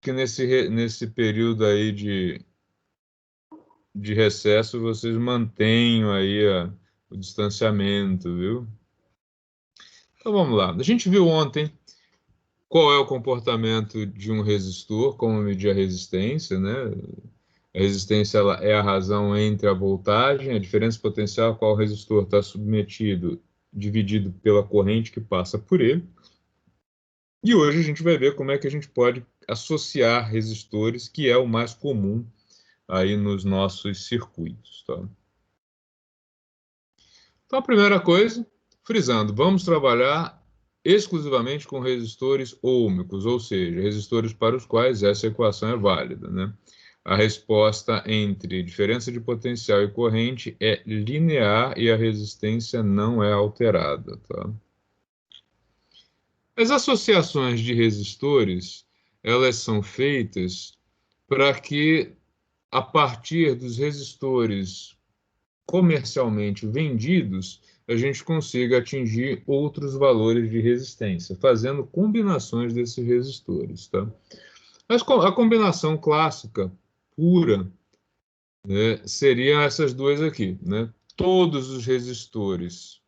que nesse período aí de recesso vocês mantenham aí o distanciamento, viu? Então vamos lá. A gente viu ontem qual é o comportamento de um resistor, como medir a resistência, né? A resistência ela é a razão entre a voltagem, a diferença potencial a qual o resistor está submetido, dividido pela corrente que passa por ele. E hoje a gente vai ver como é que a gente pode associar resistores, que é o mais comum aí nos nossos circuitos, tá? Então, a primeira coisa, frisando, vamos trabalhar exclusivamente com resistores ohmicos, ou seja, resistores para os quais essa equação é válida, né? A resposta entre diferença de potencial e corrente é linear e a resistência não é alterada, tá? As associações de resistores, elas são feitas para que, a partir dos resistores comercialmente vendidos, a gente consiga atingir outros valores de resistência, fazendo combinações desses resistores, tá? Mas a combinação clássica, pura, né, seriam essas duas aqui, né? Todos os resistores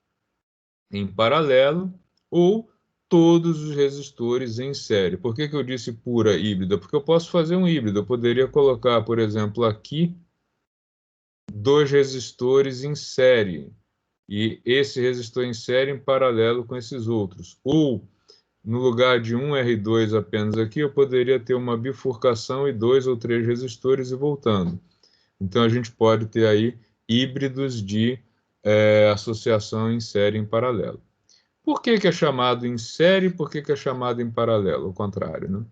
em paralelo ou todos os resistores em série. Por que que eu disse pura híbrida? Porque eu posso fazer um híbrido. Eu poderia colocar, por exemplo, aqui, dois resistores em série, e esse resistor em série em paralelo com esses outros. Ou, no lugar de um R2 apenas aqui, eu poderia ter uma bifurcação e dois ou três resistores e voltando. Então, a gente pode ter aí híbridos de associação em série em paralelo. Por que que é chamado em série? Por que que é chamado em paralelo? Ao contrário, né?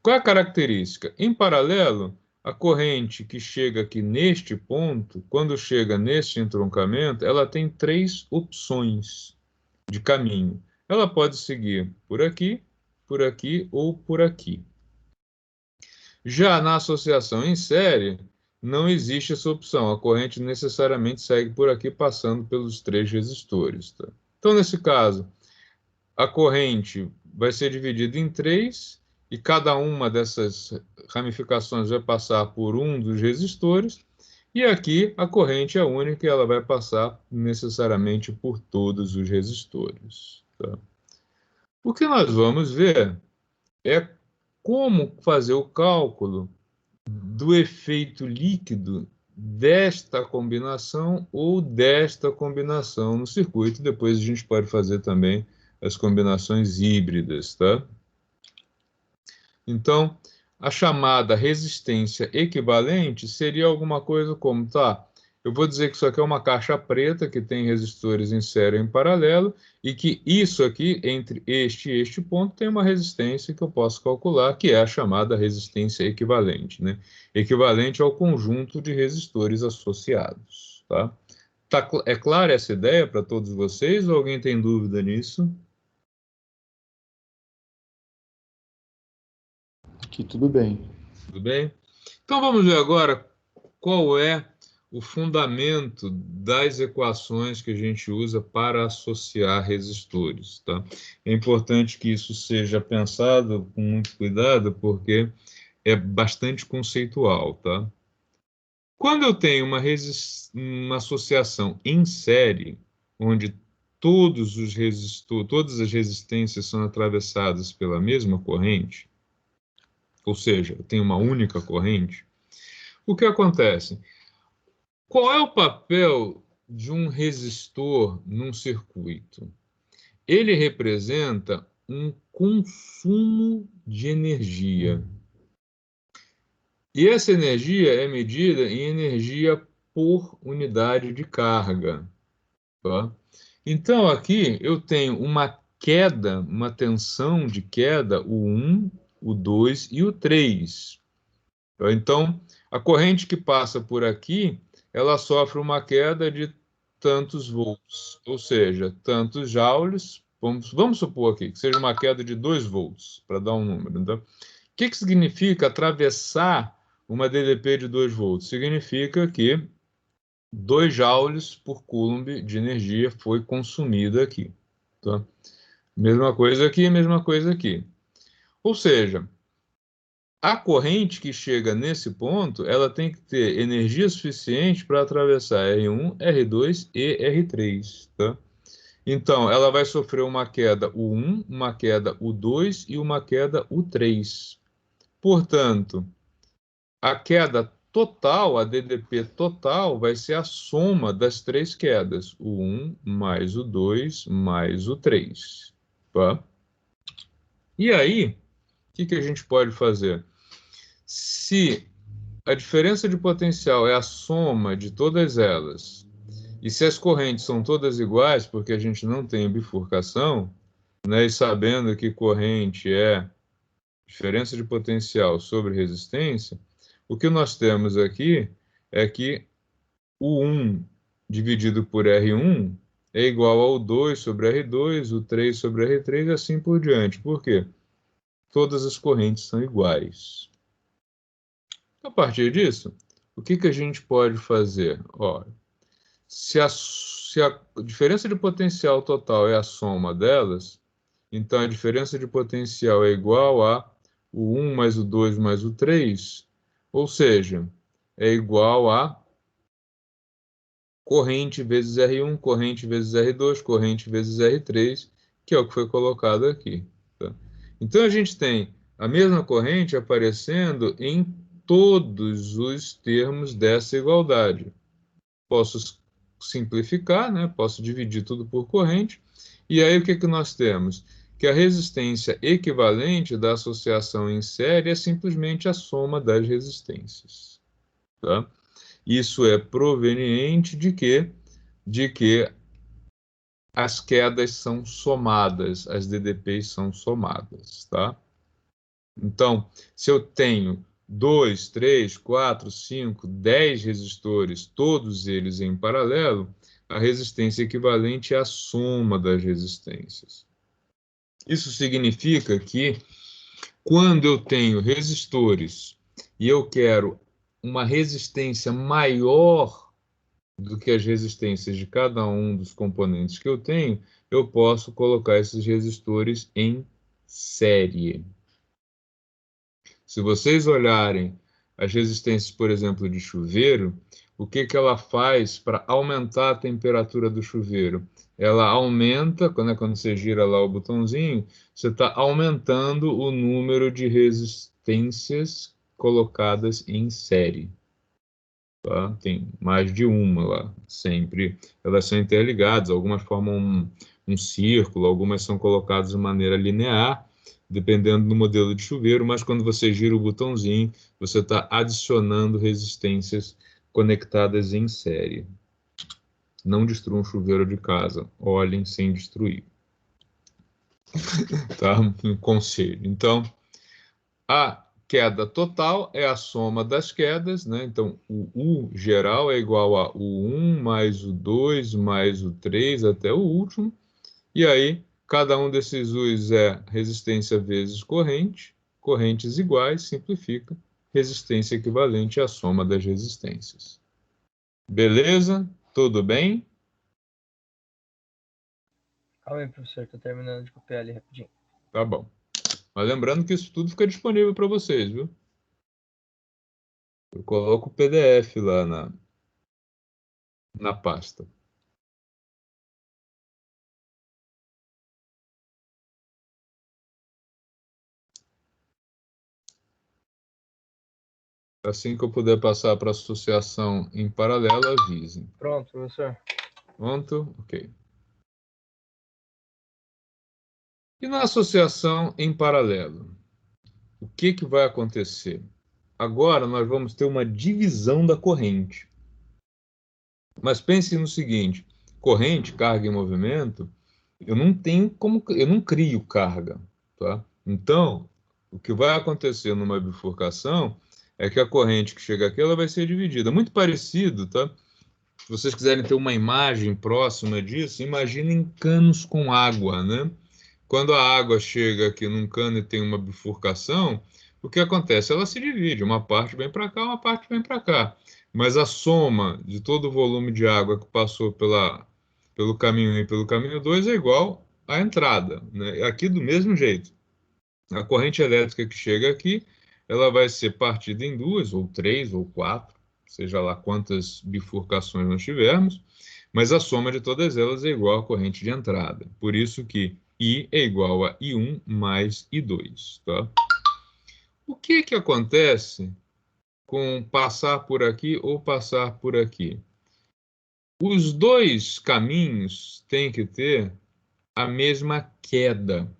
Qual é a característica? Em paralelo, a corrente que chega aqui neste ponto, quando chega neste entroncamento, ela tem três opções de caminho. Ela pode seguir por aqui ou por aqui. Já na associação em série, não existe essa opção. A corrente necessariamente segue por aqui, passando pelos três resistores, tá? Então, nesse caso, a corrente vai ser dividida em três e cada uma dessas ramificações vai passar por um dos resistores. E aqui a corrente é única e ela vai passar necessariamente por todos os resistores, tá? O que nós vamos ver é como fazer o cálculo do efeito líquido desta combinação ou desta combinação no circuito. Depois a gente pode fazer também as combinações híbridas, tá? Então, a chamada resistência equivalente seria alguma coisa como, tá, eu vou dizer que isso aqui é uma caixa preta que tem resistores em série ou em paralelo e que isso aqui, entre este e este ponto, tem uma resistência que eu posso calcular, que é a chamada resistência equivalente, né? Equivalente ao conjunto de resistores associados, tá? É clara essa ideia para todos vocês ou alguém tem dúvida nisso? Aqui tudo bem. Tudo bem? Então vamos ver agora qual é o fundamento das equações que a gente usa para associar resistores, tá? É importante que isso seja pensado com muito cuidado, porque é bastante conceitual, tá? Quando eu tenho uma associação em série, onde todas as resistências são atravessadas pela mesma corrente, ou seja, eu tenho uma única corrente, o que acontece? Qual é o papel de um resistor num circuito? Ele representa um consumo de energia. E essa energia é medida em energia por unidade de carga, tá? Então, aqui eu tenho uma queda, uma tensão de queda, o 1, o 2 e o 3. Então, a corrente que passa por aqui, ela sofre uma queda de tantos volts, ou seja, tantos joules. Vamos supor aqui que seja uma queda de 2 volts, para dar um número. Então, o que significa atravessar uma DDP de 2 volts? Significa que 2 joules por coulomb de energia foi consumida aqui, tá? Mesma coisa aqui, mesma coisa aqui. Ou seja, A corrente que chega nesse ponto, ela tem que ter energia suficiente para atravessar R1, R2 e R3, tá? Então, ela vai sofrer uma queda U1, uma queda U2 e uma queda U3. Portanto, a queda total, a DDP total, vai ser a soma das três quedas, o 1 mais o 2 mais o 3. Tá? E aí, o que a gente pode fazer? Se a diferença de potencial é a soma de todas elas, e se as correntes são todas iguais, porque a gente não tem bifurcação, né, e sabendo que corrente é diferença de potencial sobre resistência, o que nós temos aqui é que o 1 dividido por R1 é igual ao 2 sobre R2, o 3 sobre R3 e assim por diante. Por quê? Todas as correntes são iguais. A partir disso, o que a gente pode fazer? Ora, se a diferença de potencial total é a soma delas, então a diferença de potencial é igual a o 1 mais o 2 mais o 3, ou seja, é igual a corrente vezes R1, corrente vezes R2, corrente vezes R3, que é o que foi colocado aqui. Tá? Então a gente tem a mesma corrente aparecendo em todos os termos dessa igualdade. Posso simplificar, né? Posso dividir tudo por corrente, e aí o que nós temos? Que a resistência equivalente da associação em série é simplesmente a soma das resistências. Tá? Isso é proveniente de quê? De que as quedas são somadas, as DDPs são somadas, tá? Então, se eu tenho 2, 3, 4, 5, 10 resistores, todos eles em paralelo, a resistência equivalente é a soma das resistências. Isso significa que quando eu tenho resistores e eu quero uma resistência maior do que as resistências de cada um dos componentes que eu tenho, eu posso colocar esses resistores em série. Se vocês olharem as resistências, por exemplo, de chuveiro, o que ela faz para aumentar a temperatura do chuveiro? Ela aumenta, quando você gira lá o botãozinho, você está aumentando o número de resistências colocadas em série. Tá? Tem mais de uma lá, sempre. Elas são interligadas, algumas formam um círculo, algumas são colocadas de maneira linear, dependendo do modelo de chuveiro, mas quando você gira o botãozinho, você está adicionando resistências conectadas em série. Não destruam um chuveiro de casa, olhem sem destruir. Tá? Um conselho. Então, a queda total é a soma das quedas, né? Então, o U geral é igual a o 1 mais o 2 mais o 3 até o último. E aí, cada um desses U's é resistência vezes corrente, correntes iguais, simplifica, resistência equivalente à soma das resistências. Beleza? Tudo bem? Calma aí, professor, tô terminando de copiar ali rapidinho. Tá bom. Mas lembrando que isso tudo fica disponível para vocês, viu? Eu coloco o PDF lá na pasta. Assim que eu puder passar para a associação em paralelo, avisem. Pronto, professor. Pronto? Ok. E na associação em paralelo, o que vai acontecer? Agora nós vamos ter uma divisão da corrente. Mas pense no seguinte: corrente, carga e movimento, eu não crio carga, tá? Então, o que vai acontecer numa bifurcação é que a corrente que chega aqui ela vai ser dividida. Muito parecido, tá? Se vocês quiserem ter uma imagem próxima disso, imaginem canos com água, né? Quando a água chega aqui num cano e tem uma bifurcação, o que acontece? Ela se divide, uma parte vem para cá, uma parte vem para cá. Mas a soma de todo o volume de água que passou pelo caminho 1 e pelo caminho 2 é igual à entrada, né? Aqui do mesmo jeito. A corrente elétrica que chega aqui, ela vai ser partida em duas, ou três, ou quatro, seja lá quantas bifurcações nós tivermos, mas a soma de todas elas é igual à corrente de entrada. Por isso que I é igual a I1 mais I2, tá? O que que acontece com passar por aqui ou passar por aqui? Os dois caminhos têm que ter a mesma queda.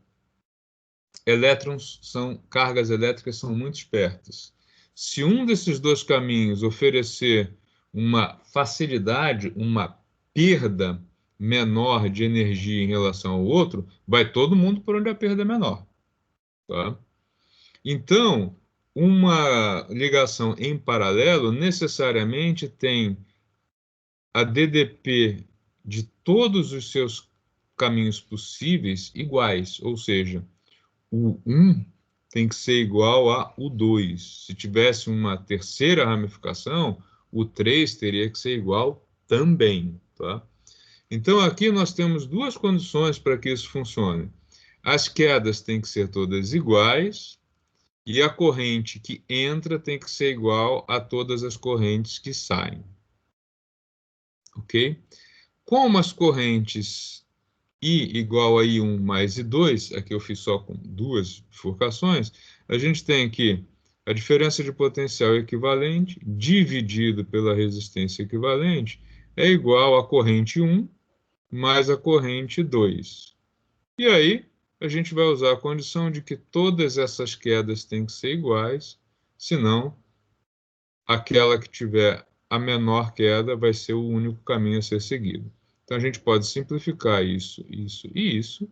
Cargas elétricas são muito espertas. Se um desses dois caminhos oferecer uma facilidade, uma perda menor de energia em relação ao outro, vai todo mundo por onde a perda é menor, tá? Então, uma ligação em paralelo necessariamente tem a DDP de todos os seus caminhos possíveis iguais, ou seja, o 1 tem que ser igual a o 2. Se tivesse uma terceira ramificação, o 3 teria que ser igual também, tá? Então, aqui nós temos duas condições para que isso funcione. As quedas têm que ser todas iguais e a corrente que entra tem que ser igual a todas as correntes que saem. Ok? Como as correntes I igual a I1 mais I2, aqui eu fiz só com duas bifurcações, a gente tem aqui a diferença de potencial equivalente dividido pela resistência equivalente é igual à corrente 1 mais a corrente 2. E aí a gente vai usar a condição de que todas essas quedas têm que ser iguais, senão aquela que tiver a menor queda vai ser o único caminho a ser seguido. Então a gente pode simplificar isso, isso e isso,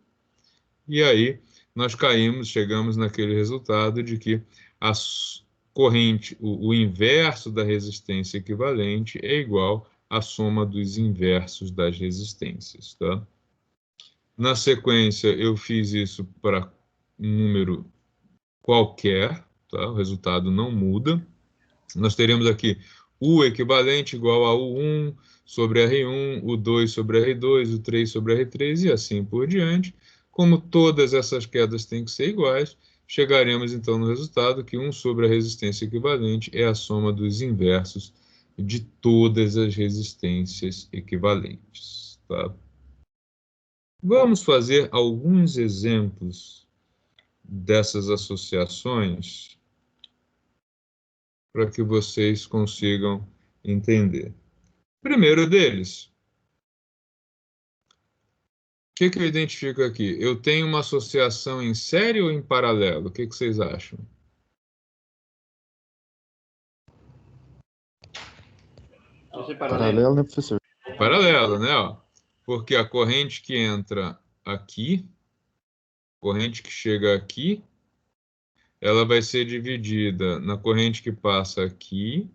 e aí nós chegamos naquele resultado de que a corrente, o inverso da resistência equivalente é igual à soma dos inversos das resistências, tá? Na sequência, eu fiz isso para um número qualquer, tá? O resultado não muda. Nós teremos aqui U equivalente igual a U1 sobre R1, U2 sobre R2, U3 sobre R3 e assim por diante. Como todas essas quedas têm que ser iguais, chegaremos então no resultado que 1 sobre a resistência equivalente é a soma dos inversos de todas as resistências equivalentes, tá? Vamos fazer alguns exemplos dessas associações para que vocês consigam entender. Primeiro deles, o que que eu identifico aqui? Eu tenho uma associação em série ou em paralelo? O que que vocês acham? Paralelo, né, professor? Paralelo, né? Ó, porque a corrente que entra aqui, corrente que chega aqui, ela vai ser dividida na corrente que passa aqui,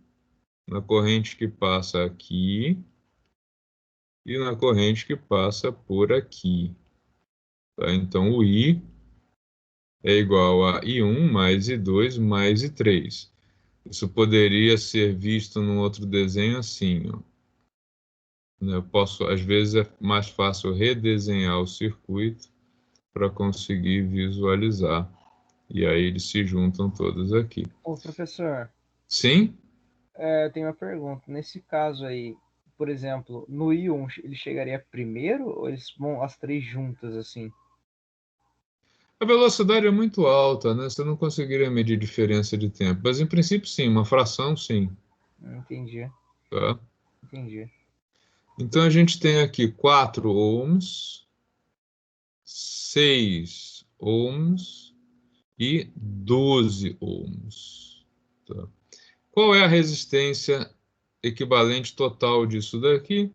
na corrente que passa aqui e na corrente que passa por aqui. Tá? Então, o I é igual a I1 mais I2 mais I3. Isso poderia ser visto num outro desenho assim, ó. Eu posso, às vezes é mais fácil redesenhar o circuito para conseguir visualizar. E aí eles se juntam todos aqui. Ô, professor, Sim? eu tenho uma pergunta. Nesse caso aí, por exemplo, no I1 ele chegaria primeiro ou eles vão as três juntas assim? A velocidade é muito alta, né? Você não conseguiria medir diferença de tempo. Mas em princípio, sim, uma fração, sim. Entendi, Tá? entendi. Então a gente tem aqui 4 ohms, 6 ohms e 12 ohms. Tá? Qual é a resistência equivalente total disso daqui?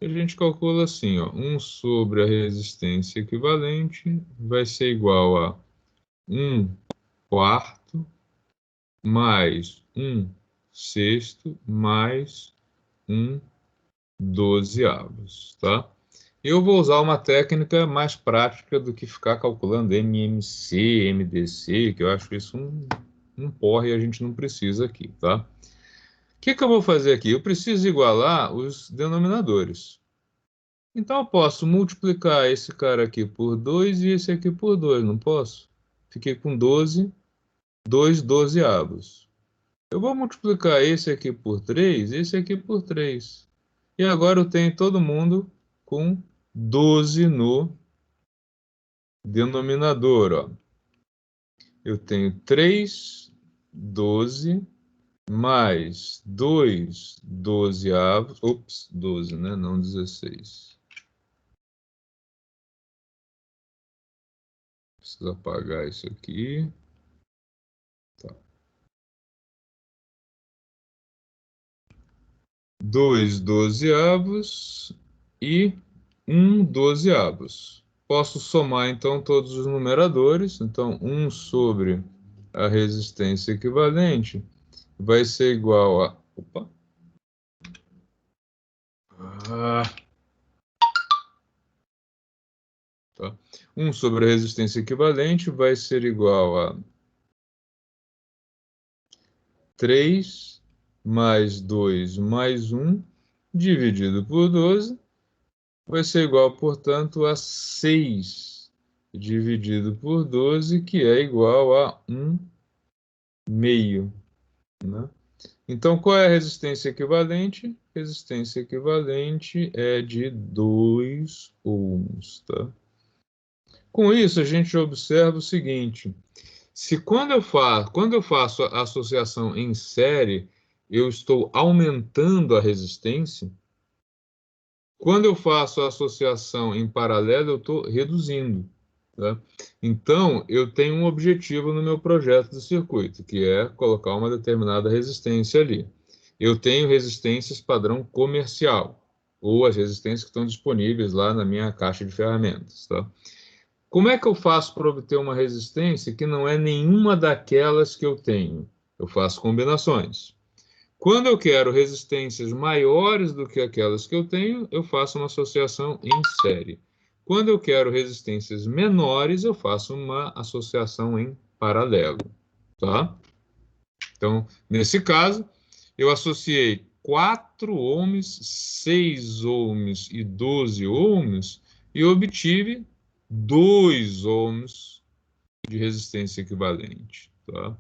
A gente calcula assim, ó, 1 sobre a resistência equivalente vai ser igual a 1 quarto mais 1 sexto mais 1 dozeavos, tá? Eu vou usar uma técnica mais prática do que ficar calculando MMC, MDC, que eu acho isso um porre e a gente não precisa aqui, tá? O que que eu vou fazer aqui? Eu preciso igualar os denominadores. Então eu posso multiplicar esse cara aqui por 2 e esse aqui por 2, não posso? Fiquei com 12 2 dozeavos. Eu vou multiplicar esse aqui por 3, esse aqui por 3. E agora eu tenho todo mundo com 12 no denominador, ó. Eu tenho 3 12 mais 2 dozeavos. Ops, 12, né? Não 16. Preciso apagar isso aqui. Tá. 2 dozeavos e 1 dozeavos. Posso somar, então, todos os numeradores. Então, 1 sobre a resistência equivalente vai ser igual a... Opa! Tá? 1 sobre a resistência equivalente vai ser igual a 3 mais 2 mais 1 dividido por 12 vai ser igual, portanto, a 6 dividido por 12, que é igual a 1 meio, né? Então, qual é a resistência equivalente? Resistência equivalente é de 2 ohms, tá? Com isso, a gente observa o seguinte: se quando eu faço a associação em série, eu estou aumentando a resistência. Quando eu faço a associação em paralelo, eu estou reduzindo, tá? Então, eu tenho um objetivo no meu projeto de circuito, que é colocar uma determinada resistência ali. Eu tenho resistências padrão comercial, ou as resistências que estão disponíveis lá na minha caixa de ferramentas, tá? Como é que eu faço para obter uma resistência que não é nenhuma daquelas que eu tenho? Eu faço combinações. Quando eu quero resistências maiores do que aquelas que eu tenho, eu faço uma associação em série. Quando eu quero resistências menores, eu faço uma associação em paralelo, tá? Então, nesse caso, eu associei 4 ohms, 6 ohms e 12 ohms e obtive 2 ohms de resistência equivalente, tá?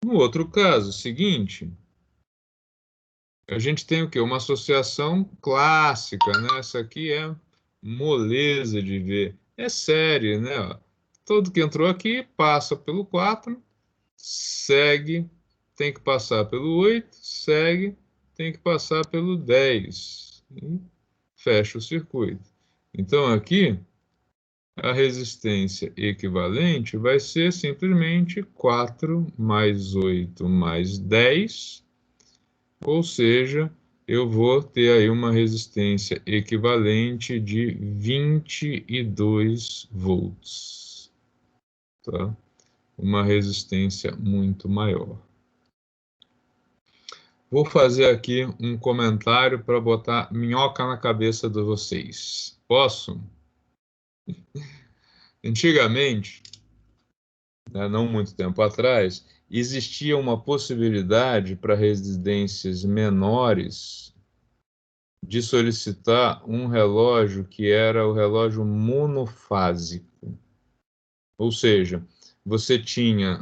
No outro caso, seguinte, a gente tem o quê? Uma associação clássica, né? Essa aqui é moleza de ver. É série, né? Ó, todo que entrou aqui passa pelo 4, segue, tem que passar pelo 8, segue, tem que passar pelo 10. E fecha o circuito. Então, aqui, a resistência equivalente vai ser simplesmente 4 mais 8 mais 10, ou seja, eu vou ter aí uma resistência equivalente de 22 volts, tá? Uma resistência muito maior. Vou fazer aqui um comentário para botar minhoca na cabeça de vocês. Posso? Antigamente, né, não muito tempo atrás, existia uma possibilidade para residências menores de solicitar um relógio que era o relógio monofásico. Ou seja, você tinha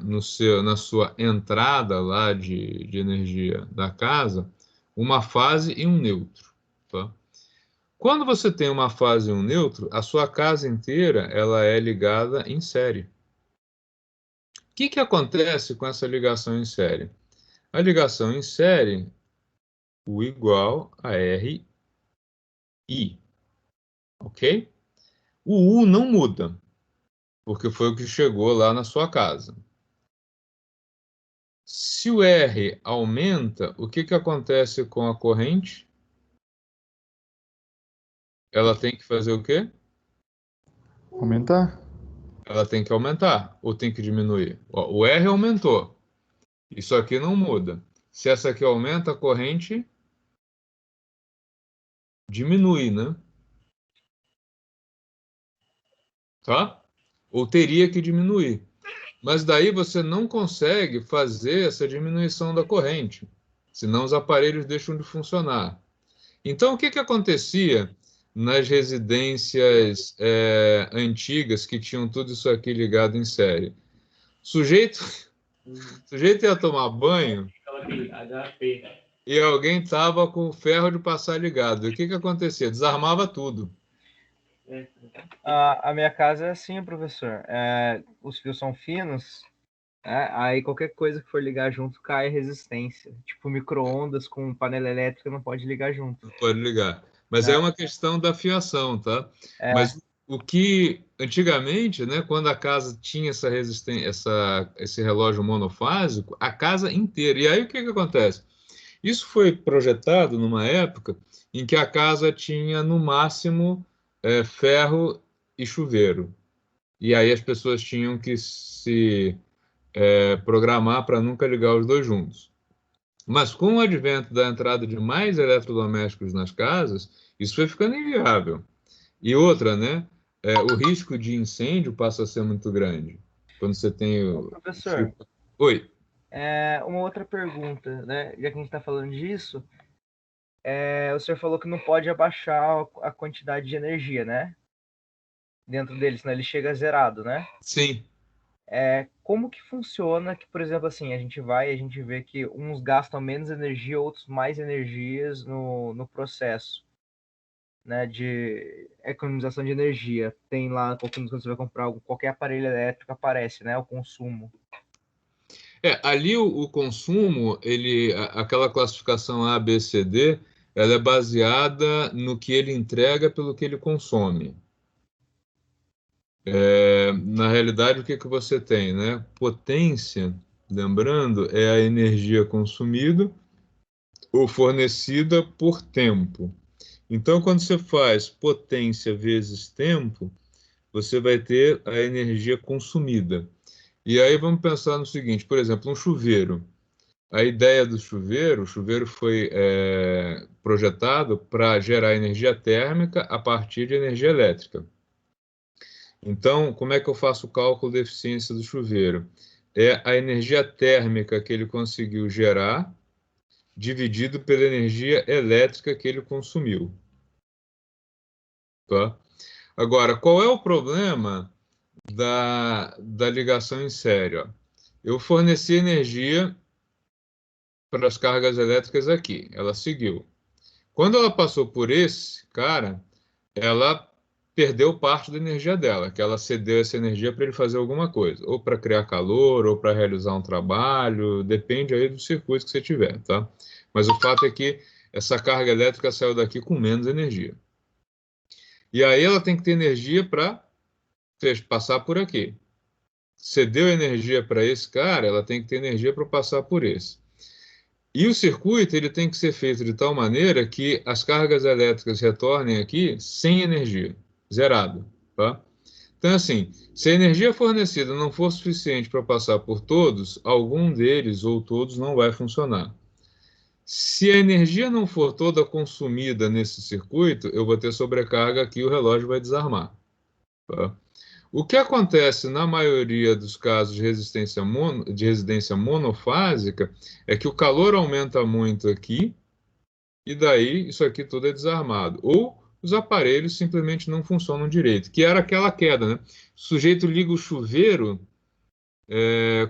na sua entrada lá de energia da casa uma fase e um neutro, tá? Quando você tem uma fase e um neutro, a sua casa inteira ela é ligada em série. O que acontece com essa ligação em série? A ligação em série, U igual a RI, ok? O U não muda, porque foi o que chegou lá na sua casa. Se o R aumenta, o que acontece com a corrente? Ela tem que fazer o quê? Aumentar? Ela tem que aumentar ou tem que diminuir? Ó, o R aumentou. Isso aqui não muda. Se essa aqui aumenta, a corrente diminui, né? Tá? Ou teria que diminuir. Mas daí você não consegue fazer essa diminuição da corrente, senão os aparelhos deixam de funcionar. Então, o que acontecia nas residências antigas que tinham tudo isso aqui ligado em série? Sujeito, sujeito ia tomar banho e alguém estava com o ferro de passar ligado. E o que acontecia? Desarmava tudo. A minha casa é assim, professor. Os fios são finos, aí qualquer coisa que for ligar junto cai a resistência. Tipo micro-ondas com panela elétrica não pode ligar junto. Pode ligar. Mas é Né? uma questão da fiação, tá? É, Mas o que antigamente, né, quando a casa tinha essa resistência, esse relógio monofásico, a casa inteira. E aí o que acontece? Isso foi projetado numa época em que a casa tinha no máximo ferro e chuveiro. E aí as pessoas tinham que se programar para nunca ligar os dois juntos. Mas com o advento da entrada de mais eletrodomésticos nas casas, isso foi ficando inviável. E outra, né? O risco de incêndio passa a ser muito grande. Quando você tem ô, o fio. professor, Oi. uma outra pergunta, né? Já que a gente está falando disso, o senhor falou que não pode abaixar a quantidade de energia, né? Dentro dele, senão ele chega zerado, né? Sim. Como que funciona que, por exemplo, assim, a gente vai e a gente vê que uns gastam menos energia, outros mais energias no processo, né, de economização de energia. Tem lá, quando você vai comprar qualquer aparelho elétrico, aparece, né, o consumo. Ali o consumo, aquela classificação A, B, C, D, ela é baseada no que ele entrega pelo que ele consome. Na realidade, o que você tem, né? Potência, lembrando, é a energia consumida ou fornecida por tempo. Então, quando você faz potência vezes tempo, você vai ter a energia consumida. E aí vamos pensar no seguinte, por exemplo, um chuveiro. A ideia do chuveiro, o chuveiro foi projetado para gerar energia térmica a partir de energia elétrica. Então, como é que eu faço o cálculo da eficiência do chuveiro? É a energia térmica que ele conseguiu gerar, dividido pela energia elétrica que ele consumiu. Tá? Agora, qual é o problema da ligação em série? Ó? Eu forneci energia para as cargas elétricas aqui, ela seguiu. Quando ela passou por esse cara, ela perdeu parte da energia dela, que ela cedeu essa energia para ele fazer alguma coisa, ou para criar calor, ou para realizar um trabalho, depende aí do circuito que você tiver, tá? Mas o fato é que essa carga elétrica saiu daqui com menos energia. E aí ela tem que ter energia para passar por aqui. Cedeu energia para esse cara, ela tem que ter energia para passar por esse. E o circuito ele tem que ser feito de tal maneira que as cargas elétricas retornem aqui sem energia, zerado, tá? Então, assim, se a energia fornecida não for suficiente para passar por todos, algum deles ou todos não vai funcionar. Se a energia não for toda consumida nesse circuito, eu vou ter sobrecarga aqui e o relógio vai desarmar, tá? O que acontece na maioria dos casos de residência monofásica é que o calor aumenta muito aqui e daí isso aqui tudo é desarmado. Ou os aparelhos simplesmente não funcionam direito, que era aquela queda, né? O sujeito liga o chuveiro,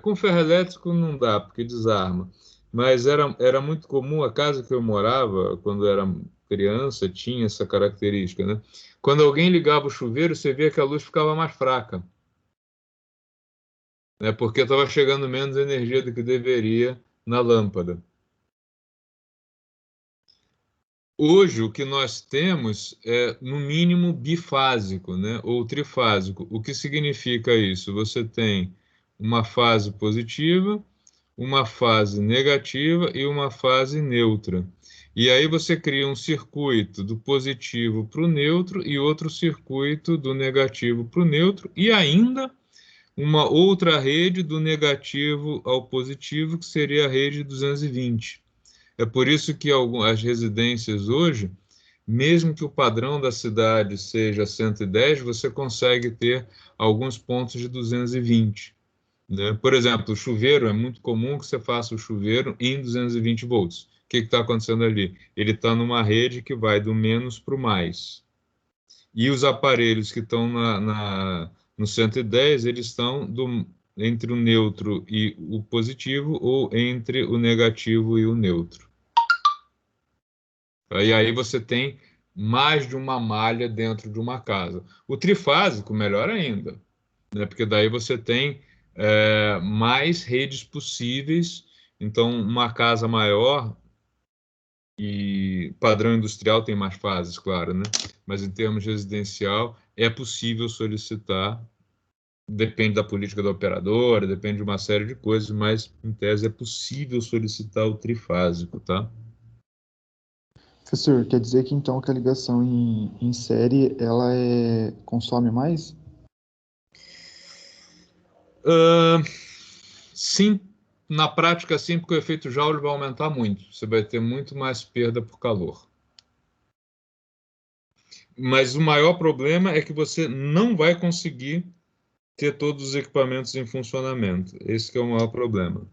com ferro elétrico não dá, porque desarma. Mas era muito comum, a casa que eu morava, quando era criança, tinha essa característica, né? Quando alguém ligava o chuveiro, você via que a luz ficava mais fraca, né? Porque estava chegando menos energia do que deveria na lâmpada. Hoje, o que nós temos é, no mínimo, bifásico, né? Ou trifásico. O que significa isso? Você tem uma fase positiva, uma fase negativa e uma fase neutra. E aí você cria um circuito do positivo para o neutro e outro circuito do negativo para o neutro, e ainda uma outra rede do negativo ao positivo, que seria a rede 220. É por isso que as residências hoje, mesmo que o padrão da cidade seja 110, você consegue ter alguns pontos de 220. Né? Por exemplo, o chuveiro, é muito comum que você faça o chuveiro em 220 volts. O que está acontecendo ali? Ele está numa rede que vai do menos para o mais. E os aparelhos que estão no 110, eles estão entre o neutro e o positivo, ou entre o negativo e o neutro. E aí você tem mais de uma malha dentro de uma casa. O trifásico, melhor ainda, né? Porque daí você tem mais redes possíveis. Então, uma casa maior e padrão industrial tem mais fases, claro, né? Mas em termos residencial, é possível solicitar, depende da política da operadora, depende de uma série de coisas, mas em tese é possível solicitar o trifásico, tá? Professor, quer dizer que então que a ligação em série ela consome mais? Ah, sim, na prática, sim, porque o efeito Joule vai aumentar muito. Você vai ter muito mais perda por calor. Mas o maior problema é que você não vai conseguir ter todos os equipamentos em funcionamento. Esse que é o maior problema.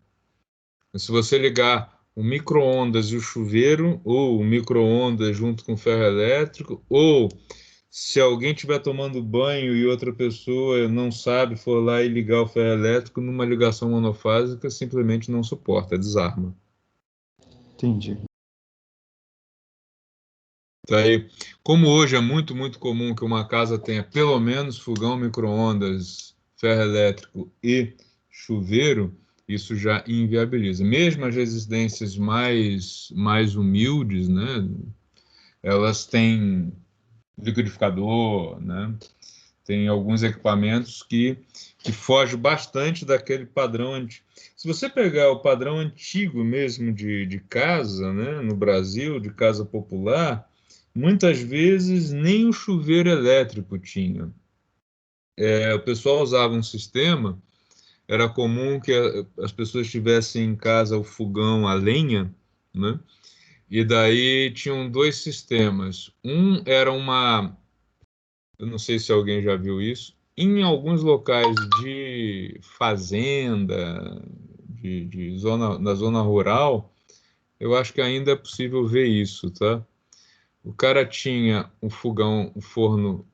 Se você ligar o micro-ondas e o chuveiro, ou o micro-ondas junto com o ferro elétrico, ou se alguém estiver tomando banho e outra pessoa não sabe, for lá e ligar o ferro elétrico numa ligação monofásica, simplesmente não suporta, desarma. Entendi. Daí, como hoje é muito, muito comum que uma casa tenha pelo menos fogão, micro-ondas, ferro elétrico e chuveiro, isso já inviabiliza. Mesmo as residências mais humildes, né, elas têm liquidificador, né, tem alguns equipamentos que fogem bastante daquele padrão antigo. Se você pegar o padrão antigo mesmo de casa, né, no Brasil, de casa popular, muitas vezes nem o chuveiro elétrico tinha. O pessoal usava um sistema, era comum que as pessoas tivessem em casa o fogão a lenha, né? E daí tinham dois sistemas. Um era eu não sei se alguém já viu isso, em alguns locais de fazenda, na zona rural, eu acho que ainda é possível ver isso, tá? O cara tinha um fogão, um forno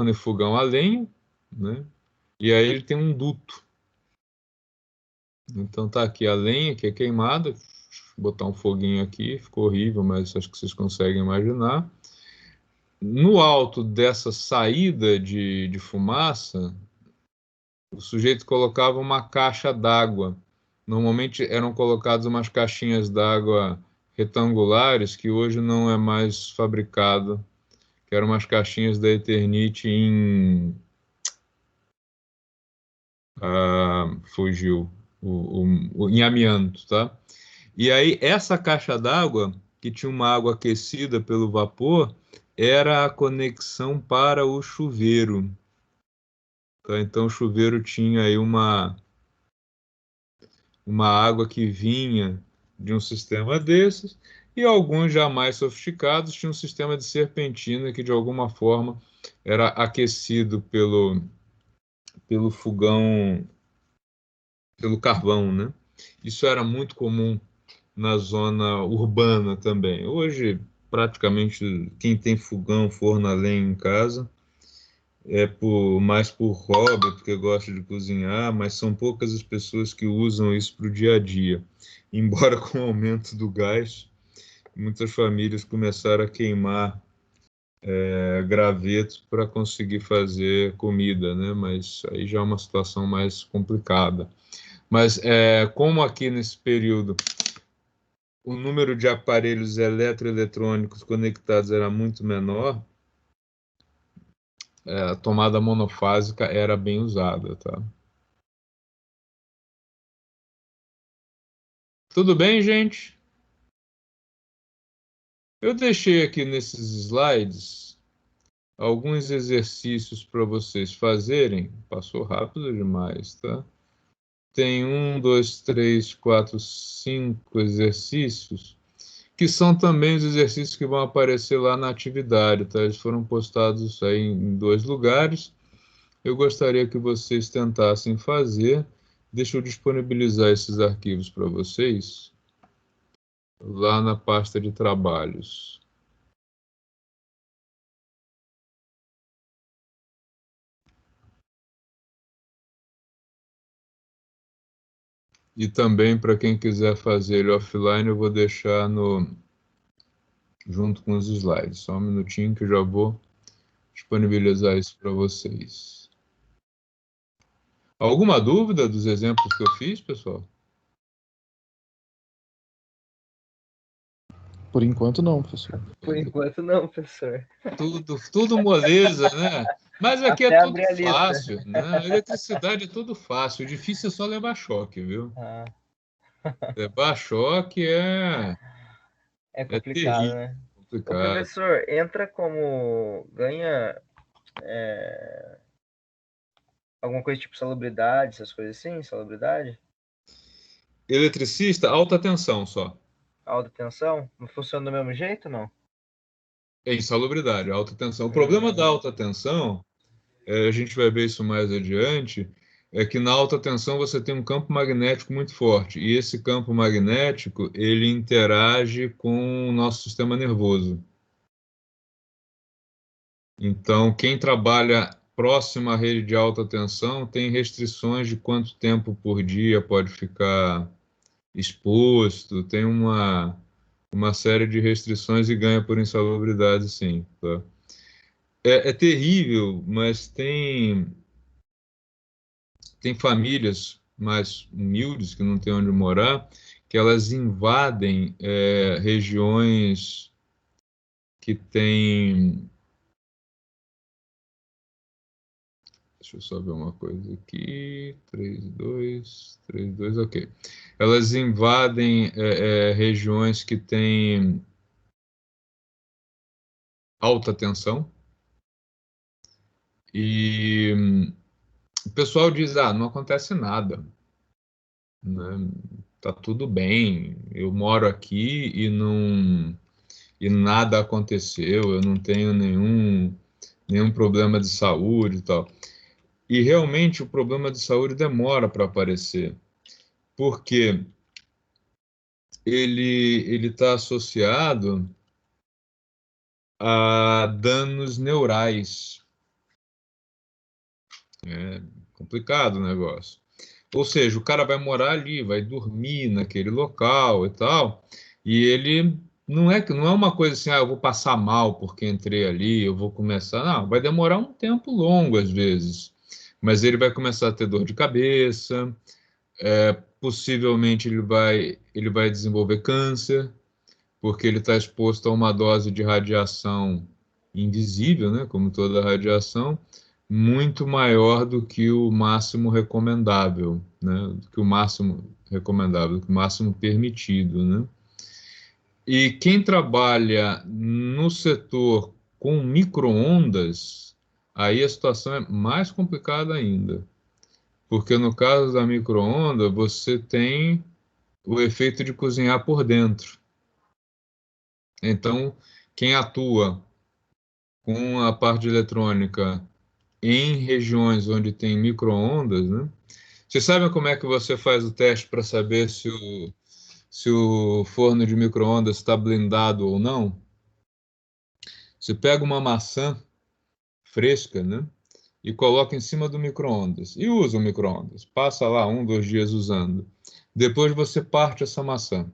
e fogão a lenha, né? E aí ele tem um duto. Então tá aqui a lenha que é queimada, vou botar um foguinho aqui, ficou horrível, mas acho que vocês conseguem imaginar. No alto dessa saída de fumaça, o sujeito colocava uma caixa d'água. Normalmente eram colocadas umas caixinhas d'água retangulares que hoje não é mais fabricado, que eram umas caixinhas da Eternit fugiu, em amianto, tá? E aí essa caixa d'água, que tinha uma água aquecida pelo vapor, era a conexão para o chuveiro, tá? Então o chuveiro tinha aí uma água que vinha de um sistema desses, e alguns já mais sofisticados tinham um sistema de serpentina que de alguma forma era aquecido pelo fogão, pelo carvão, né? Isso era muito comum na zona urbana também. Hoje, praticamente quem tem fogão, forno a lenha em casa mais por hobby, porque gosta de cozinhar, mas são poucas as pessoas que usam isso para o dia a dia. Embora com o aumento do gás, muitas famílias começaram a queimar gravetos para conseguir fazer comida, né? Mas aí já é uma situação mais complicada. Mas como aqui nesse período o número de aparelhos eletroeletrônicos conectados era muito menor, a tomada monofásica era bem usada, tá? Tudo bem, gente? Eu deixei aqui nesses slides alguns exercícios para vocês fazerem. Passou rápido demais, tá? Tem um, dois, três, quatro, cinco exercícios, que são também os exercícios que vão aparecer lá na atividade, tá? Eles foram postados aí em dois lugares. Eu gostaria que vocês tentassem fazer. Deixa eu disponibilizar esses arquivos para vocês lá na pasta de trabalhos. E também, para quem quiser fazer ele offline, eu vou deixar junto com os slides. Só um minutinho que eu já vou disponibilizar isso para vocês. Alguma dúvida dos exemplos que eu fiz, pessoal? Por enquanto não, professor. Por enquanto não, professor. Tudo moleza, né? Mas aqui é Até tudo abrir a lista. fácil, né? Eletricidade é tudo fácil. O difícil é só levar choque, viu? Ah, Levar choque é é complicado, terrível, né? Ô, complicado. professor, entra como ganha alguma coisa tipo salubridade, essas coisas assim? Salubridade? Eletricista, alta tensão só. Alta tensão? Não funciona do mesmo jeito, não? É insalubridade, alta tensão. O problema da Hum, alta tensão, a gente vai ver isso mais adiante, é que na alta tensão você tem um campo magnético muito forte. E esse campo magnético, ele interage com o nosso sistema nervoso. Então, quem trabalha próximo à rede de alta tensão tem restrições de quanto tempo por dia pode ficar exposto, tem uma série de restrições e ganha por insalubridade, sim. Tá? É terrível, mas tem famílias mais humildes que não têm onde morar, que elas invadem regiões que têm. Deixa eu só ver uma coisa aqui. 3, 2, 3, 2, ok. Elas invadem regiões que têm alta tensão e o pessoal diz: ah, não acontece nada, né? Tá tudo bem, eu moro aqui e nada aconteceu, eu não tenho nenhum problema de saúde e tal. E realmente o problema de saúde demora para aparecer, porque ele está associado a danos neurais. É complicado o negócio. Ou seja, o cara vai morar ali, vai dormir naquele local e tal, e ele não é uma coisa assim, ah, eu vou passar mal porque entrei ali, eu vou começar. Não, vai demorar um tempo longo às vezes, mas ele vai começar a ter dor de cabeça, possivelmente ele vai desenvolver câncer, porque ele está exposto a uma dose de radiação invisível, né, como toda radiação, muito maior do que o máximo recomendável, né, do que o máximo recomendável, do que o máximo permitido, né? E quem trabalha no setor com micro-ondas, aí a situação é mais complicada ainda, porque no caso da micro-onda, você tem o efeito de cozinhar por dentro. Então, quem atua com a parte eletrônica em regiões onde tem micro-ondas, né? Você sabe como é que você faz o teste para saber se o forno de micro-ondas está blindado ou não? Você pega uma maçã fresca, né? E coloca em cima do micro-ondas. E usa o micro-ondas. Passa lá 1, 2 dias usando. Depois você parte essa maçã.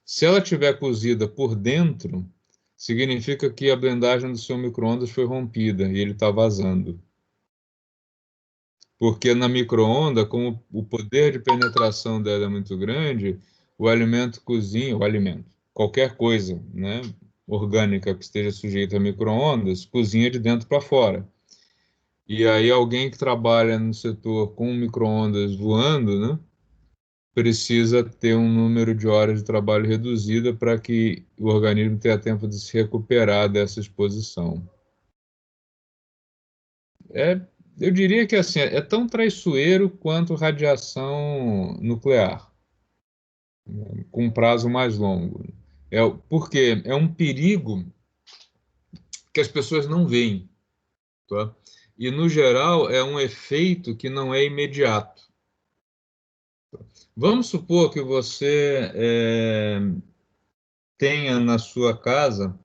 Se ela tiver cozida por dentro, significa que a blendagem do seu micro-ondas foi rompida e ele está vazando. Porque na micro-onda, como o poder de penetração dela é muito grande, o alimento cozinha, o alimento, qualquer coisa, né, orgânica que esteja sujeita a micro-ondas, cozinha de dentro para fora. E aí alguém que trabalha no setor com micro-ondas voando, né, precisa ter um número de horas de trabalho reduzida para que o organismo tenha tempo de se recuperar dessa exposição. É, eu diria que assim, é tão traiçoeiro quanto radiação nuclear, com um prazo mais longo. Porque é um perigo que as pessoas não veem, tá? E, no geral, é um efeito que não é imediato. Vamos supor que você tenha na sua casa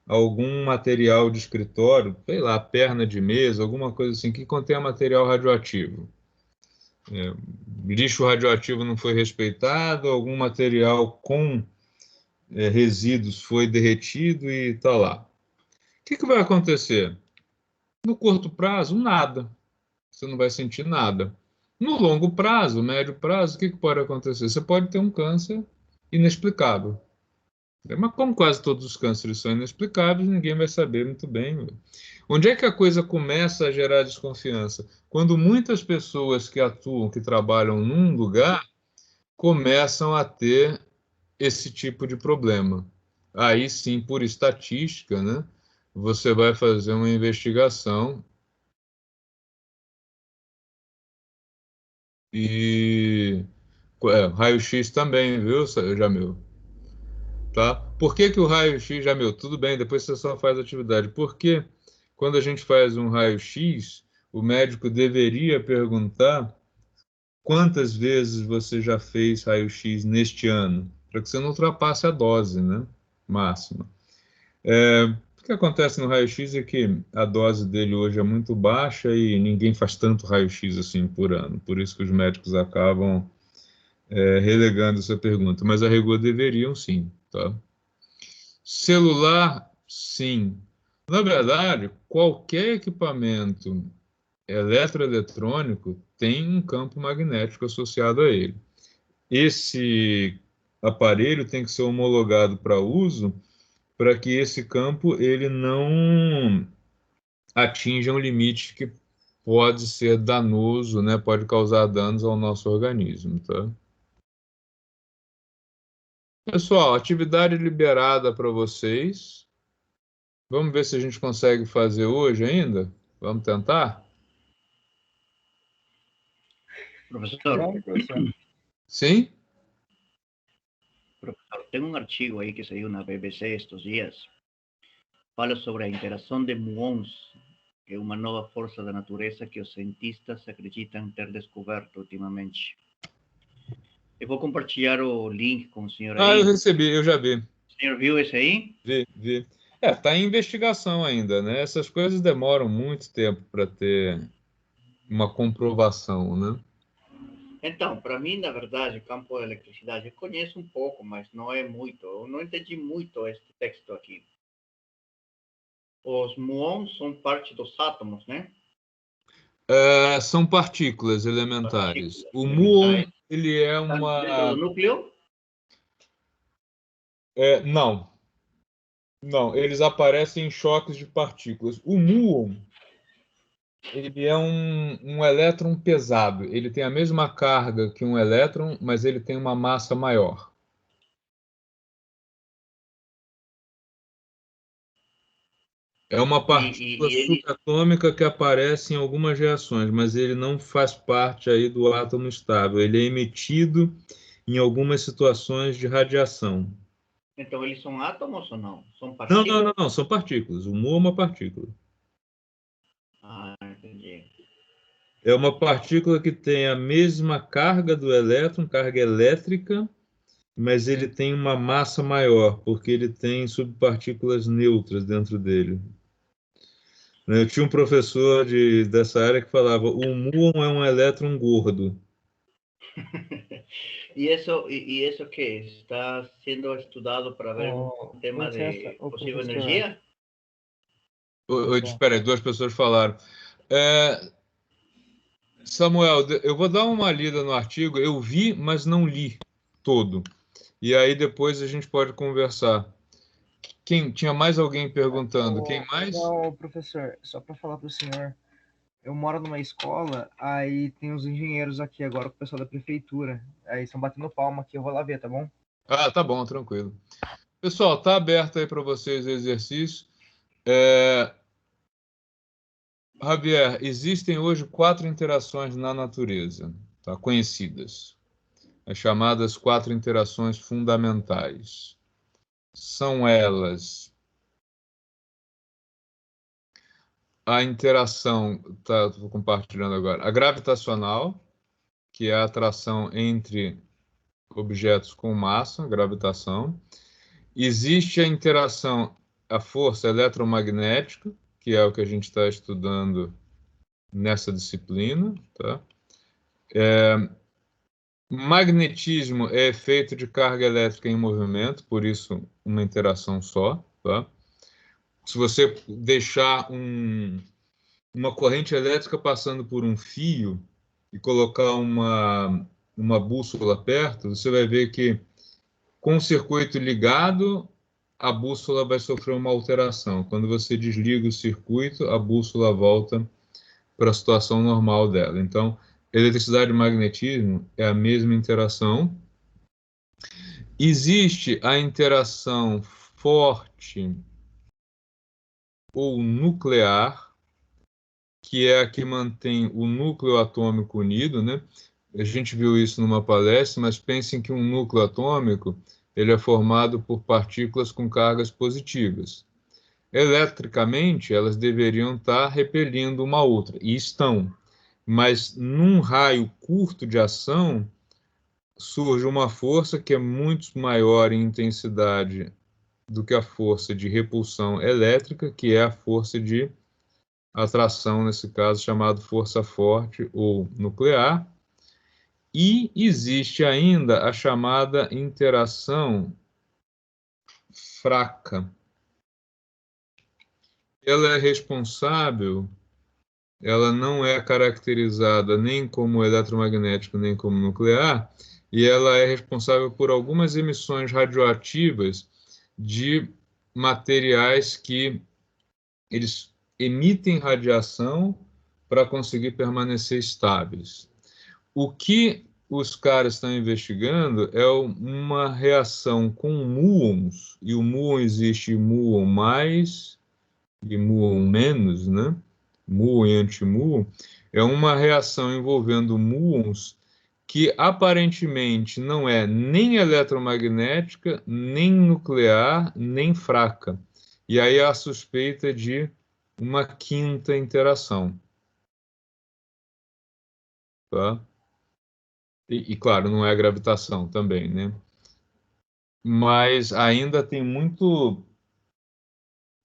algum material de escritório, sei lá, perna de mesa, alguma coisa assim, que contenha material radioativo. lixo radioativo não foi respeitado, algum material com resíduos foi derretido e está lá. O que vai acontecer? No curto prazo, nada. Você não vai sentir nada. No longo prazo, médio prazo, o que pode acontecer? Você pode ter um câncer inexplicável. Mas como quase todos os cânceres são inexplicáveis, ninguém vai saber muito bem. Onde é que a coisa começa a gerar desconfiança? Quando muitas pessoas que atuam, que trabalham num lugar, começam a ter esse tipo de problema. Aí sim, por estatística, né, você vai fazer uma investigação e raio-x também, viu, Jamil? Tá? Por que que o raio-x, Jamil? Tudo bem, depois você só faz atividade. Porque quando a gente faz um raio-x, o médico deveria perguntar quantas vezes você já fez raio-x neste ano, para que você não ultrapasse a dose, né, máxima. O que acontece no raio-x é que a dose dele hoje é muito baixa e ninguém faz tanto raio-x assim por ano. Por isso que os médicos acabam relegando essa pergunta. Mas a rigor deveriam sim, tá? Celular, sim. Na verdade, qualquer equipamento eletroeletrônico tem um campo magnético associado a ele. Esse aparelho tem que ser homologado para uso para que esse campo ele não atinja um limite que pode ser danoso, né? Pode causar danos ao nosso organismo, tá? Pessoal, atividade liberada para vocês. Vamos ver se a gente consegue fazer hoje ainda? Vamos tentar? Profesor, Vamos, professor. Sim? profesor, tengo un archivo ahí que se dio na BBC estos días. Fala sobre a interação de muons, que é uma nova força da natureza que os cientistas acreditam ter descoberto ultimamente. Eu vou compartilhar o link com o senhor Ah, aí. eu recebi, eu já vi. O senhor viu esse aí? Vi. Tá em investigação ainda, né? Essas coisas demoram muito tempo para ter uma comprovação, né? Então, para mim, na verdade, o campo da eletricidade, eu conheço um pouco, mas não é muito. Eu não entendi muito este texto aqui. Os muons são parte dos átomos, né? São partículas elementares. Partículas O muon, elementais. ele é Estão dentro do uma... núcleo? Não, eles aparecem em choques de partículas. O muon, ele é um elétron pesado. Ele tem a mesma carga que um elétron, mas ele tem uma massa maior. É uma partícula Ele subatômica que aparece em algumas reações, mas ele não faz parte aí do átomo estável. Ele é emitido em algumas situações de radiação. Então, eles são átomos ou não? São Não, partículas? não, são partículas. O mu é uma partícula. Ah, entendi. É uma partícula que tem a mesma carga do elétron, carga elétrica, mas ele tem uma massa maior, porque ele tem subpartículas neutras dentro dele. Eu tinha um professor dessa área que falava: o muon é um elétron gordo. E isso que está sendo estudado para ver um tema Com licença, de o possível professor. energia? Espera aí, duas pessoas falaram. Samuel, eu vou dar uma lida no artigo. Eu vi, mas não li todo. E aí depois a gente pode conversar. Tinha mais alguém perguntando? Quem mais? Não, professor, só para falar para o senhor, eu moro numa escola, aí tem os engenheiros aqui agora com o pessoal da prefeitura. Aí estão batendo palma aqui, eu vou lá ver, tá bom? Ah, tá bom, tranquilo. Pessoal, tá aberto aí para vocês o exercício. Javier, existem hoje 4 interações na natureza, tá? Conhecidas. As chamadas 4 interações fundamentais. São elas a interação, estou compartilhando agora, a gravitacional, que é a atração entre objetos com massa, gravitação. Existe a interação, a força eletromagnética, que é o que a gente está estudando nessa disciplina, tá? Magnetismo é efeito de carga elétrica em movimento, por isso uma interação só. Tá? Se você deixar uma corrente elétrica passando por um fio e colocar uma bússola perto, você vai ver que com o circuito ligado, a bússola vai sofrer uma alteração. Quando você desliga o circuito, a bússola volta para a situação normal dela. Então, eletricidade e magnetismo é a mesma interação. Existe a interação forte ou nuclear, que é a que mantém o núcleo atômico unido, né? A gente viu isso numa palestra, mas pensem que um núcleo atômico ele é formado por partículas com cargas positivas. Eletricamente, elas deveriam estar repelindo uma outra, e estão. Mas num raio curto de ação, surge uma força que é muito maior em intensidade do que a força de repulsão elétrica, que é a força de atração, nesse caso, chamada força forte ou nuclear. E existe ainda a chamada interação fraca. Ela é responsável, ela não é caracterizada nem como eletromagnética nem como nuclear, e ela é responsável por algumas emissões radioativas de materiais que eles emitem radiação para conseguir permanecer estáveis. O que os caras estão investigando é uma reação com muons, e o muon existe muon mais e muon menos, né? Muon e antimuon, é uma reação envolvendo muons que aparentemente não é nem eletromagnética, nem nuclear, nem fraca. E aí há a suspeita de uma quinta interação. Tá? Claro, não é a gravitação também, né? Mas ainda tem muito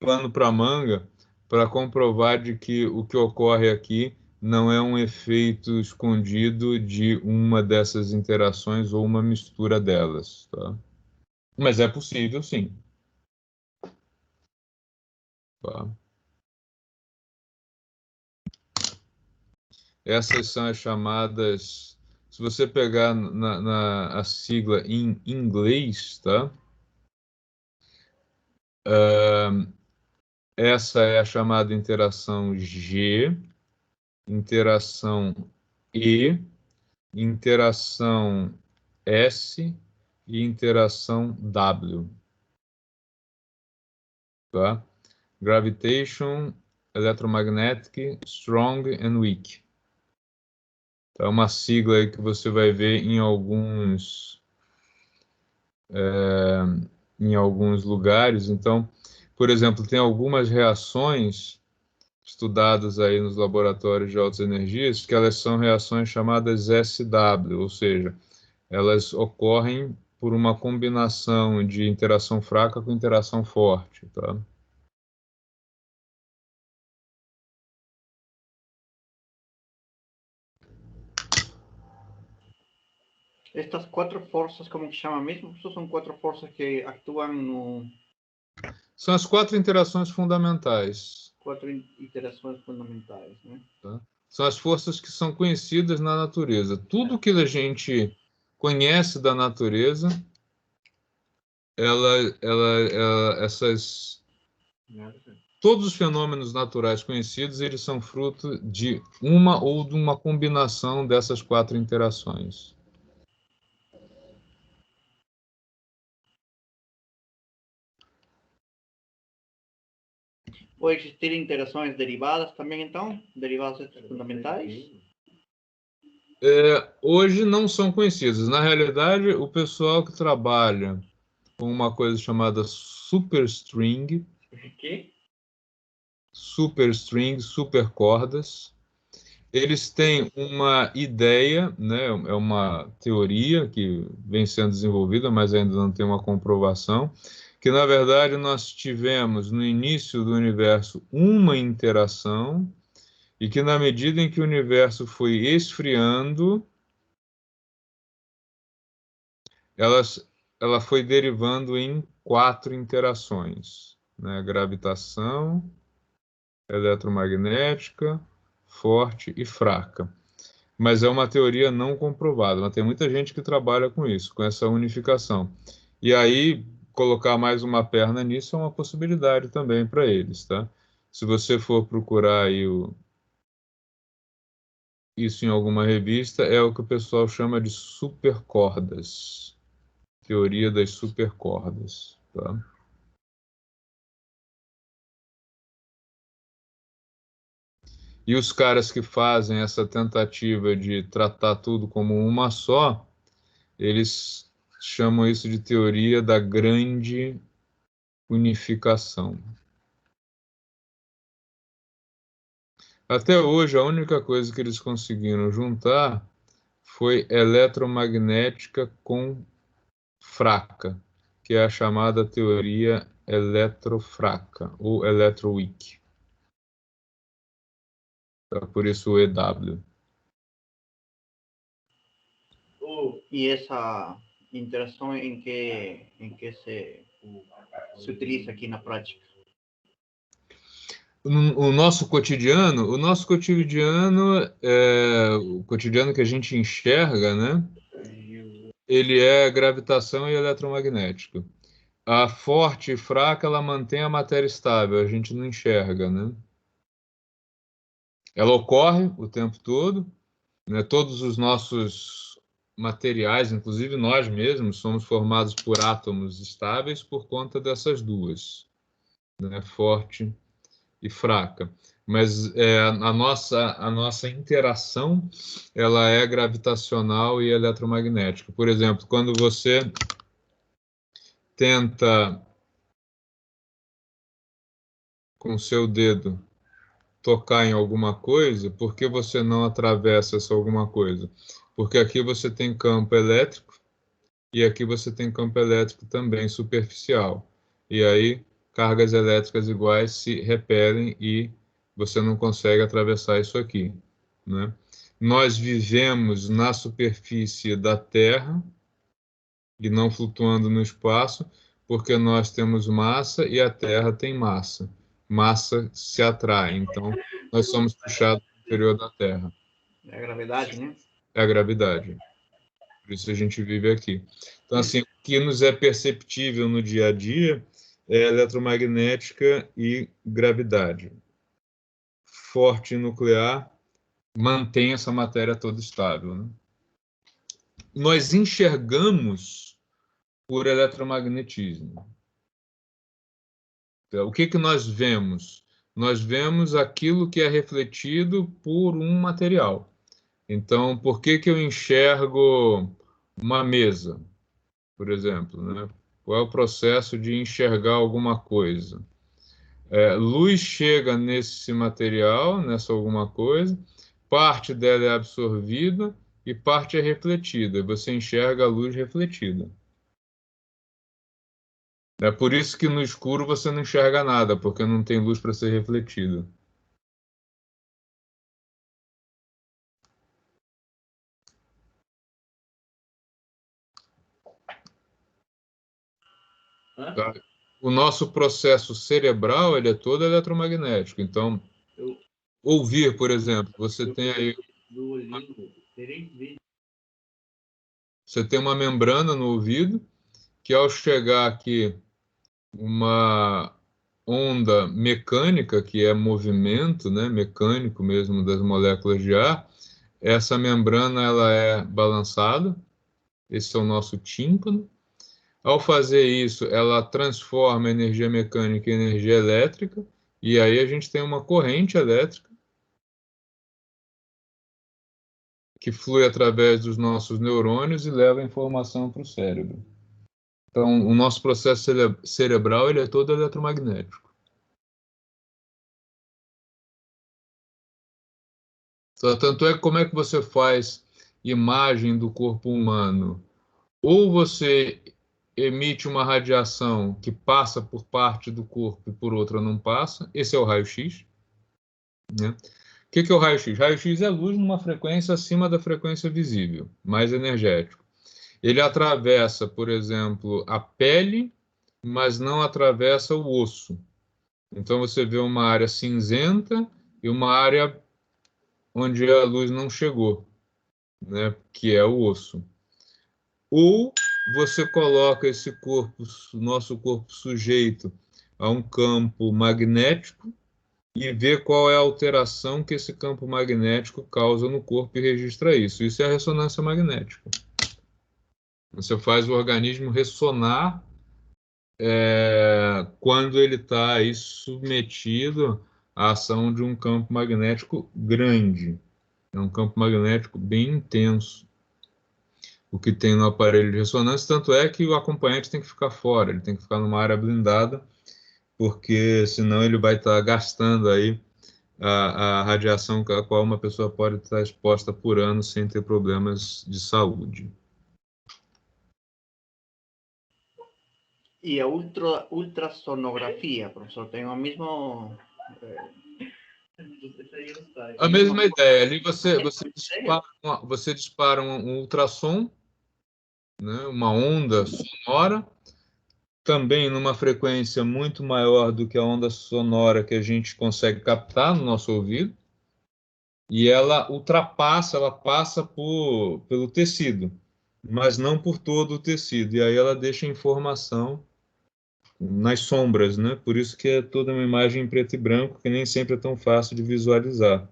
pano para manga para comprovar de que o que ocorre aqui não é um efeito escondido de uma dessas interações ou uma mistura delas, tá? Mas é possível, sim. Tá? Essas são as chamadas. Se você pegar a sigla em inglês, tá? Essa é a chamada interação G, interação E, interação S e interação W. Tá? Gravitation, electromagnetic, strong and weak. É uma sigla aí que você vai ver em alguns lugares. Então, por exemplo, tem algumas reações estudadas aí nos laboratórios de altas energias que elas são reações chamadas SW, ou seja, elas ocorrem por uma combinação de interação fraca com interação forte, tá? Estas quatro forças, como que chama mesmo? São quatro forças que atuam no... São as 4 interações fundamentais. 4 interações fundamentais, né? Tá? São as forças que são conhecidas na natureza. Tudo que a gente conhece da natureza, todos os fenômenos naturais conhecidos, eles são fruto de uma ou de uma combinação dessas 4 interações. Pode existir interações derivadas também, então? Derivadas fundamentais? Hoje não são conhecidas. Na realidade, o pessoal que trabalha com uma coisa chamada superstring, supercordas, eles têm uma ideia, né? É uma teoria que vem sendo desenvolvida, mas ainda não tem uma comprovação, que na verdade nós tivemos no início do universo uma interação e que na medida em que o universo foi esfriando, ela foi derivando em 4 interações, né? Gravitação, eletromagnética, forte e fraca. Mas é uma teoria não comprovada, mas tem muita gente que trabalha com isso, com essa unificação. E aí, colocar mais uma perna nisso é uma possibilidade também para eles, tá? Se você for procurar aí isso em alguma revista, é o que o pessoal chama de supercordas, teoria das supercordas, tá? E os caras que fazem essa tentativa de tratar tudo como uma só, eles chamam isso de teoria da grande unificação. Até hoje, a única coisa que eles conseguiram juntar foi eletromagnética com fraca, que é a chamada teoria eletrofraca, ou electroweak. Tá? Por isso o EW. E essa interação em que se utiliza aqui na prática? O nosso cotidiano, o cotidiano que a gente enxerga, né? Ele é gravitação e eletromagnético. A forte e fraca, ela mantém a matéria estável, a gente não enxerga, né? Ela ocorre o tempo todo, né? Todos os nossos materiais, inclusive nós mesmos, somos formados por átomos estáveis por conta dessas duas, né? Forte e fraca. Mas a nossa interação, ela é gravitacional e eletromagnética. Por exemplo, quando você tenta com seu dedo tocar em alguma coisa, por que você não atravessa essa alguma coisa? Porque aqui você tem campo elétrico e aqui você tem campo elétrico também superficial. E aí cargas elétricas iguais se repelem e você não consegue atravessar isso aqui, né? Nós vivemos na superfície da Terra e não flutuando no espaço, porque nós temos massa e a Terra tem massa. Massa se atrai, então nós somos puxados para o interior da Terra. É a gravidade, né? É a gravidade. Por isso a gente vive aqui. Então, assim, o que nos é perceptível no dia a dia é eletromagnética e gravidade. Forte nuclear mantém essa matéria toda estável, né? Nós enxergamos por eletromagnetismo. Então, o que que nós vemos? Nós vemos aquilo que é refletido por um material. Então, por que que eu enxergo uma mesa, por exemplo, né? Qual é o processo de enxergar alguma coisa? Luz chega nesse material, nessa alguma coisa, parte dela é absorvida e parte é refletida. Você enxerga a luz refletida. É por isso que no escuro você não enxerga nada, porque não tem luz para ser refletida. Tá? O nosso processo cerebral ele é todo eletromagnético. Então, ouvir, por exemplo, você tem uma membrana no ouvido que ao chegar aqui uma onda mecânica, que é movimento, né, mecânico mesmo das moléculas de ar, essa membrana ela é balançada, esse é o nosso tímpano. Ao fazer isso, ela transforma a energia mecânica em energia elétrica, e aí a gente tem uma corrente elétrica que flui através dos nossos neurônios e leva a informação para o cérebro. Então, o nosso processo cerebral ele é todo eletromagnético. Tanto é que como é que você faz imagem do corpo humano? Ou você emite uma radiação que passa por parte do corpo e por outra não passa, esse é o raio-x, né? O que é o raio-x? Raio-x é luz numa frequência acima da frequência visível, mais energético. Ele atravessa, por exemplo, a pele, mas não atravessa o osso. Então você vê uma área cinzenta e uma área onde a luz não chegou, né, que é o osso. Ou você coloca esse corpo, nosso corpo sujeito a um campo magnético e vê qual é a alteração que esse campo magnético causa no corpo e registra isso. Isso é a ressonância magnética. Você faz o organismo ressonar quando ele está aí submetido à ação de um campo magnético grande. É um campo magnético bem intenso, o que tem no aparelho de ressonância, tanto é que o acompanhante tem que ficar fora, ele tem que ficar numa área blindada, porque senão ele vai estar gastando aí a radiação a qual uma pessoa pode estar exposta por ano sem ter problemas de saúde. E a ultrassonografia, professor, tem o mesmo... A mesma ideia, ali você dispara um ultrassom, né, uma onda sonora, também numa frequência muito maior do que a onda sonora que a gente consegue captar no nosso ouvido, e ela passa pelo tecido, mas não por todo o tecido, e aí ela deixa informação nas sombras, né? Por isso que é toda uma imagem em preto e branco, que nem sempre é tão fácil de visualizar.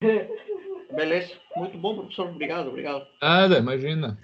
Beleza, muito bom, professor, obrigado. Nada, imagina.